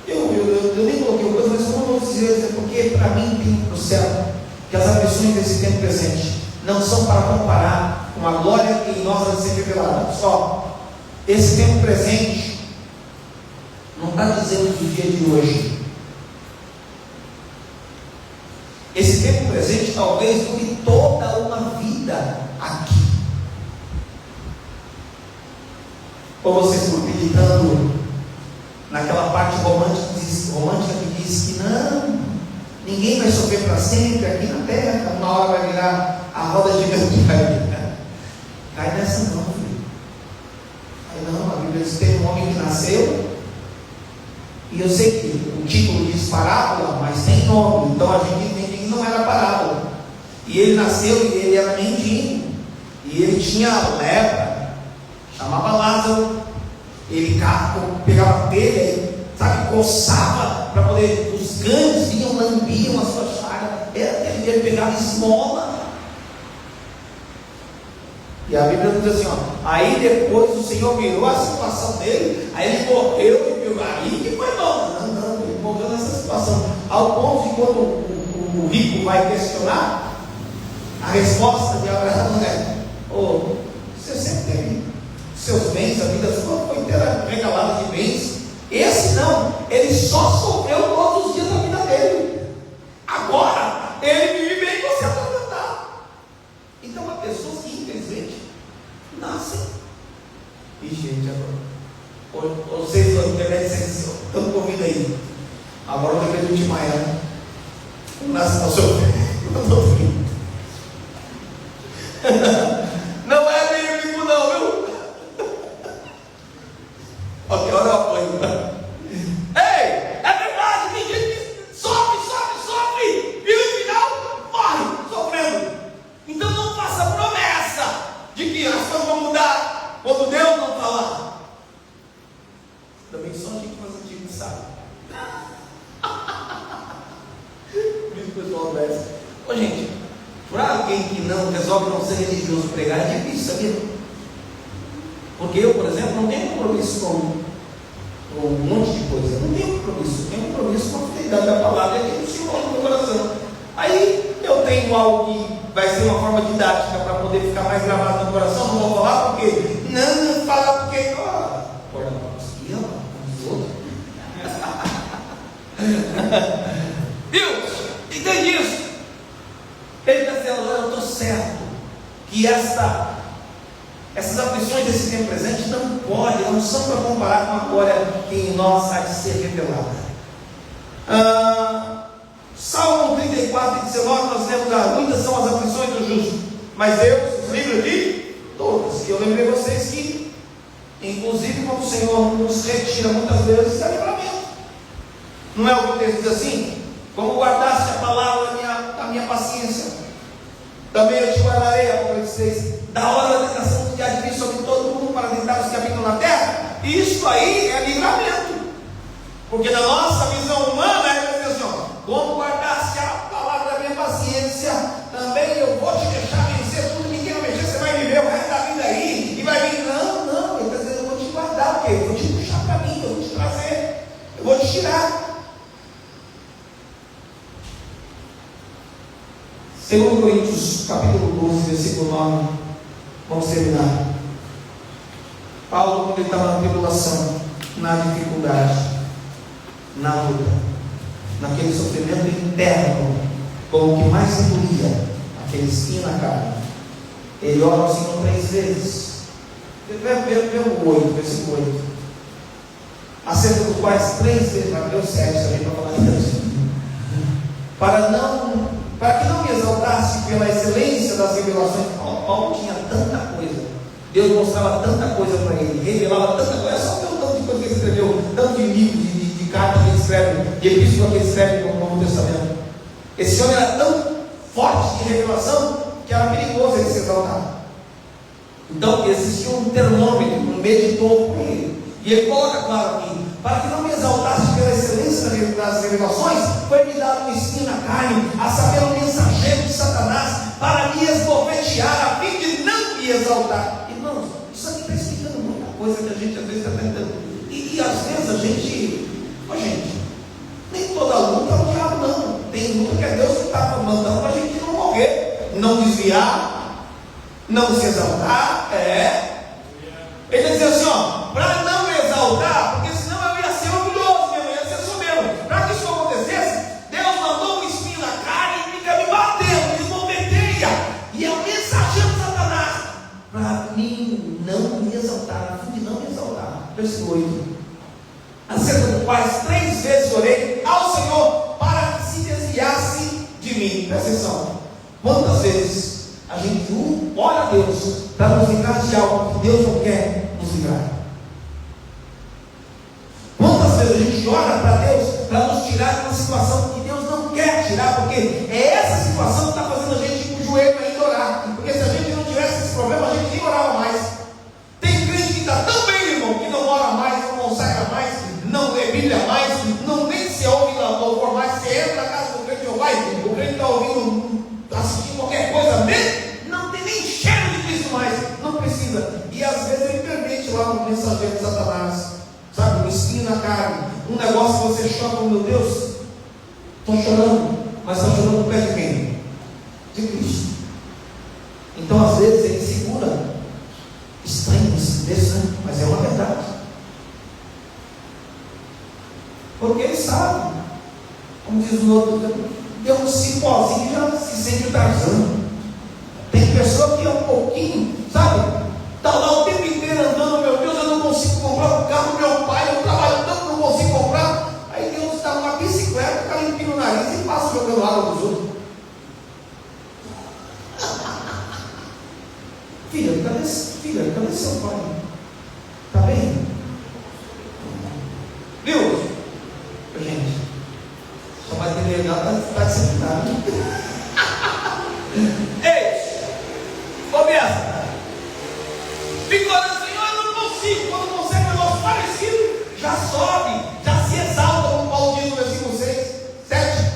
Eu nem coloquei coisa, mas como eu vou dizer, porque para mim tem para o céu que as aflições desse tempo presente não são para comparar com a glória que em nós vai ser revelada. Só, esse tempo presente não está dizendo do dia de hoje. Esse tempo presente talvez dure toda uma vida aqui. Ou você está acreditando naquela parte romântica que diz que não, ninguém vai sofrer para sempre aqui na terra, uma hora vai virar a roda gigante. Cai nessa não, filho. Aí não, a Bíblia diz que tem um homem que nasceu, e eu sei que o título diz parábola, mas tem nome, então a gente entende que não era parábola. E ele nasceu e ele era mendigo, e ele tinha lepra, chamava Lázaro. Ele pegava telha, sabe, coçava para poder, os cães vinham, lambiam a sua chaga, ele pegava esmola. E a Bíblia diz assim, ó, aí depois o Senhor virou a situação dele, aí ele morreu, aí que foi bom. Não, ele morreu nessa situação, ao ponto de quando o rico vai questionar, a resposta de Abraão é, você sempre teve seus bens, a vida sua foi inteira regalada de bens. Esse não, ele só sofreu todos os dias da vida dele. Agora, ele vive bem e você aposentar. Então, há pessoas que infelizmente nascem. E gente, agora, vocês da internet, vocês estão ouvindo aí. Agora eu lembrei do Timael. Nasce no seu filho. Eu estou ouvindo. Não é meio amigo, não, viu? Ok, hora eu apanho. Ei, é verdade, tem gente que sofre, e no final morre sofrendo. Então não faça promessa de que as coisas vão mudar quando Deus não falar. Também só a gente mais antigo sabe. Por isso que o pessoal conversa. Ô gente, para alguém que não resolve não ser religioso pregar é difícil, sabia? Porque eu, por exemplo, não tenho compromisso com um monte de coisa. Não tenho compromisso. Eu tenho compromisso com a fidelidade da palavra e aquilo que o Senhor no meu coração. Aí eu tenho algo que vai ser uma forma didática para poder ficar mais gravado no coração. Não vou falar porque. Não fala porque. Acorda para conseguir, ó. Viu? Entende isso? Ele está dizendo, eu estou certo que essas aflições desse tempo presente não são para comparar com a glória que em nós há de ser revelada. Salmo 34, 19, nós lemos, muitas são as aflições do justo, mas Deus nos livra de todas. E eu lembrei vocês que, inclusive, quando o Senhor nos retira muitas vezes, é livramento. Não é o que o texto diz assim? como guardaste a palavra da minha paciência, também eu te guardarei, Apocalipse 6, da hora da tentação que há de vir sobre todo mundo para tentar os que habitam na terra. Isso aí é livramento, porque na nossa visão humana é assim, ó, como guardaste a palavra da minha paciência, também eu vou te deixar vencer tudo, ninguém vai vencer, você vai viver o resto da vida aí, e vai vir, não, ele está dizendo, eu vou te guardar, porque eu vou te puxar para mim, eu vou te trazer, eu vou te tirar. 2 Coríntios, capítulo 12, versículo 9, vamos terminar. Paulo, quando ele estava na tribulação, na dificuldade, na luta, naquele sofrimento interno, como o que mais doía, aquele espinho na carne, ele ora ao Senhor 3 vezes. Vê o 8, versículo 8. Acerca dos quais 3 vezes, vai ver o 7 também para falar disso. Para que não me exaltasse pela excelência das revelações. Paulo tinha tanta coisa, Deus mostrava tanta coisa para ele, revelava tanta coisa. É só ver o tanto de coisa que ele escreveu, tanto de livro, de cartas que ele escreve, de epístola que ele escreve no Novo Testamento. Esse homem era tão forte de revelação que era perigoso ele se exaltar. Então existia um termômetro, um medidor para ele, e ele coloca claro aqui: para que não me exaltasse pela excelência das revelações, foi-me dado um espinho na carne, a saber, o mensageiro de Satanás, para me esbofetear, a fim de não me exaltar. Irmãos, isso aqui está explicando muita coisa que a gente às vezes está tentando. E às vezes a gente, nem toda luta é o diabo, não. Tem luta que é Deus que está mandando para a gente não morrer, não desviar, não se exaltar. Ele diz assim, ó, para não me exaltar, porque senão eu ia ser orgulhoso, eu ia ser soberbo. Para que isso acontecesse, Deus mandou um espinho na carne e fica me batendo, me esbofeteia. E é o mensageiro de Satanás, para mim não me exaltar, a fim de não me exaltar. Versículo 8. Acerca do quais 3 vezes orei ao Senhor para que se desviasse de mim. Presta atenção. Quantas vezes a gente ora a Deus para nos livrar de algo que Deus não quer nos livrar? Quantas vezes a gente ora para Deus para nos tirar de uma situação que Deus não quer tirar? Porque é essa situação que está fazendo a gente ir com o joelho para orar. Porque se a gente não tivesse esse problema, a gente nem orava mais. Tem crente que está tão bem, irmão, que não ora mais, não consagra mais, não lê Bíblia mais, não nem se ouve louvor mais. Você entra na casa do crente, o crente está ouvindo, assistindo qualquer coisa mesmo, não tem nem cheiro de Cristo mais, não precisa. E às vezes ele permite lá no mensageiro de Satanás, sabe, um espinho na carne, um negócio que você chora, meu Deus, estou chorando, mas está chorando no pé de quem? De Cristo. Então às vezes ele segura. Estranho isso, interessante, mas é uma verdade. Porque ele sabe, como diz o outro, deu um cipózinho e já se sente Tarzan. Tem pessoa que é um pouquinho, sabe? Está lá o tempo inteiro andando, meu Deus, eu não consigo comprar um carro do meu pai, eu trabalho tanto, não consigo comprar. Aí Deus está numa bicicleta, fica limpinho o nariz e passa jogando água dos outros. Filha, cadê seu pai? Está bem? Viu? Gente, só vai ter legal para sentar. Ei, começa. Fica orando, Senhor, eu não consigo. Quando consegue um negócio parecido, já sobe, já se exalta, como Paulo diz no versículo 6, 7.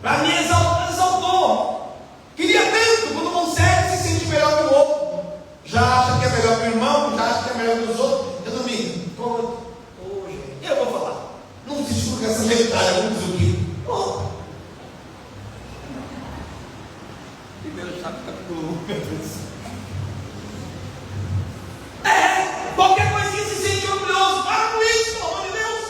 Para mim exaltou. Queria tanto, quando consegue, se sente melhor que o outro. Já acha que é melhor que o irmão, já acha que é melhor que os outros. Eu não me. E eu vou falar. Não discuto com essa gentalha, não diz o quê? Pronto. Primeiro chapéu, capítulo 1, meu Deus. Qualquer coisinha se sente orgulhoso. Para com isso, pelo amor de Deus.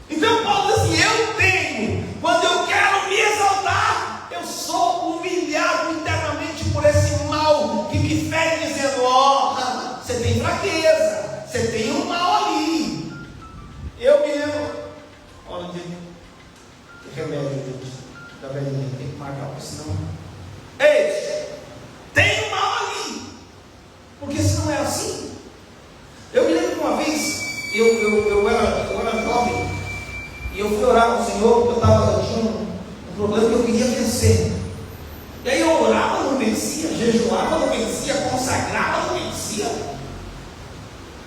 Então Paulo diz assim: eu tenho, quando eu quero me exaltar, eu sou humilhado internamente por esse mal que me fere, dizendo: você tem fraqueza, você tem um mal ali. Eu me lembro, olha, de remédio, gente, da velhinha, tem que marcar, porque senão. Ei, tem um mal ali, porque se não é assim. Eu me lembro que uma vez, eu era jovem, E eu fui orar com o Senhor, porque eu tinha um problema que eu queria vencer. E aí eu orava, não vencia, jejuava, não vencia, consagrava, não vencia.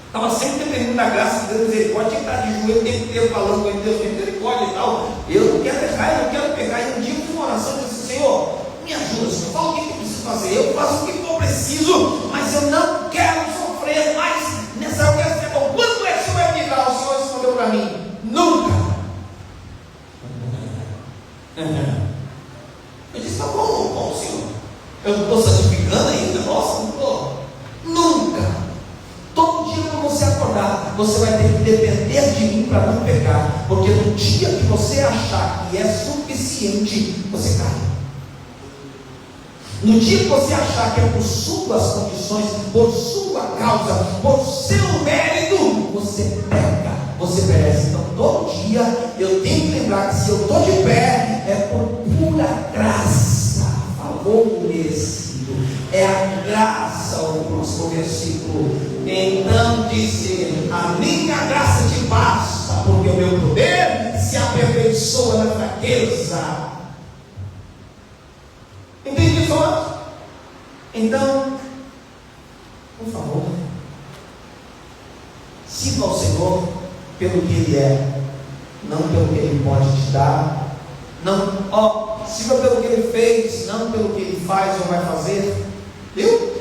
Estava sempre dependendo da graça de Deus, misericórdia, tinha que estar de joelho o tempo inteiro falando com ele, Deus, misericórdia e tal. Eu não quero errar, eu não quero pecar. E um dia eu fiz uma oração e disse: Senhor, me ajuda, Senhor, fala o que eu preciso fazer. Eu faço o que eu preciso, mas eu não quero sofrer mais nessa hora. Eu quero ser bom. Quando é que o Senhor vai me livrar? O Senhor respondeu para mim: nunca. Eu disse: tá bom, Senhor, eu não estou santificando ainda, nossa, não estou. Nunca. Todo dia quando você acordar, você vai ter que depender de mim para não pecar, porque no dia que você achar que é suficiente, você cai. No dia que você achar que é por suas condições, por sua causa, por seu mérito, você peca, você perece. Então todo dia eu tenho que lembrar que se eu estou de pé, é por pura graça, favor merecido. É a graça, o próximo versículo. Então disse: a minha graça te basta, porque o meu poder se aperfeiçoa na fraqueza. Entende isso antes? Então, por favor, sirva ao Senhor pelo que Ele é, não pelo que Ele pode te dar. Não, sirva pelo que Ele fez, não pelo que Ele faz ou vai fazer. Viu?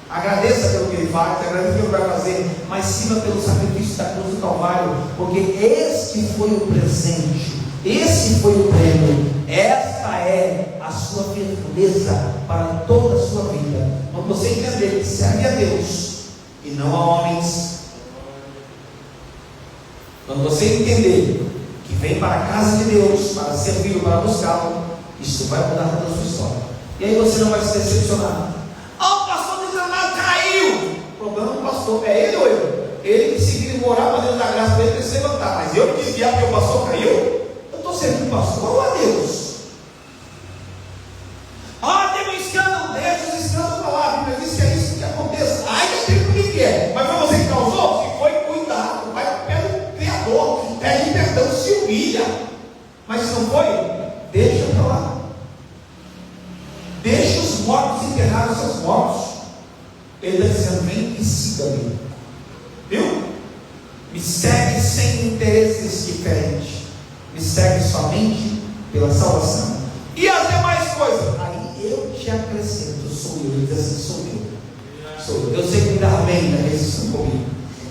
Agradeça pelo que Ele faz, agradeça pelo que Ele vai fazer, mas sirva pelo sacrifício da cruz do Calvário, porque este foi o presente, esse foi o prêmio, esta é a sua firmeza para toda a sua vida. Quando você entender que serve a Deus e não a homens, quando você entender que vem para a casa de Deus para servi-lo, para buscá-lo, isso vai mudar toda a sua história. E aí você não vai se decepcionar. O pastor desanimado caiu. O problema do pastor é ele ou eu? Ele que seguir morar para dentro da graça dele para se levantar. Mas eu que desviar porque o pastor caiu? Eu estou servindo o pastor ou a Deus? Teve um escândalo, deixa os escândalos para lá, mas isso que é isso que aconteça. Eu sei por que é. Mas foi você que causou? Se foi, cuidado, vai pelo Criador, pede perdão, se humilha. Mas se não foi, deixa para lá. Deixa os mortos enterrar os seus mortos. Ele está dizendo: vem e siga-me. Viu? Me segue sem interesses diferentes. Me segue somente pela salvação. E as demais coisas? Aí eu te acrescento. Sou eu. Ele diz assim: sou eu. Sou eu. Eu sei cuidar bem daqueles que estão comigo.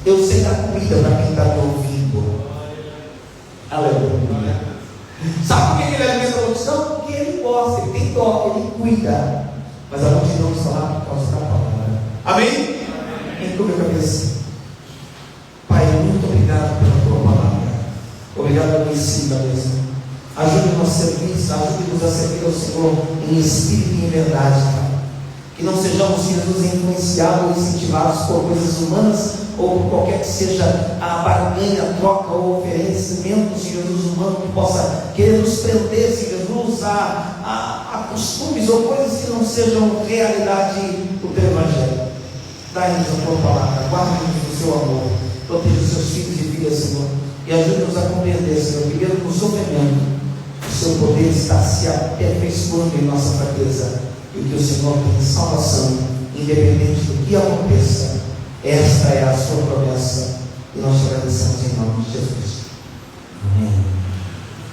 Eu sei dar comida para quem está me ouvindo. Aleluia. Sabe por que ele alimenta a multidão? Porque ele gosta, ele tem dó, ele cuida. Mas a multidão está lá por causa da palavra. Amém? Encurva a cabeça. Pai, muito obrigado pela tua palavra. Obrigado pelo ensino da mesa. Ajude-nos a servir, ajude-nos a servir ao Senhor em espírito e em verdade, Pai. Que não sejamos, Jesus, influenciados ou incentivados por coisas humanas, ou por qualquer que seja a barganha, troca ou oferecimento, Senhor Jesus, humano, que possa querer nos prender, Senhor Jesus, a costumes ou coisas que não sejam realidade do teu Evangelho. Dai-nos a tua palavra, guarde-nos do seu amor, proteja os seus filhos e filhas, Senhor, e ajude-nos a compreender, Senhor, primeiro no sofrimento, o seu poder está se aperfeiçoando em nossa fraqueza, e que o Senhor tem salvação, independente do que aconteça. Esta é a sua promessa, e nós te agradecemos em nome de Jesus. Amém.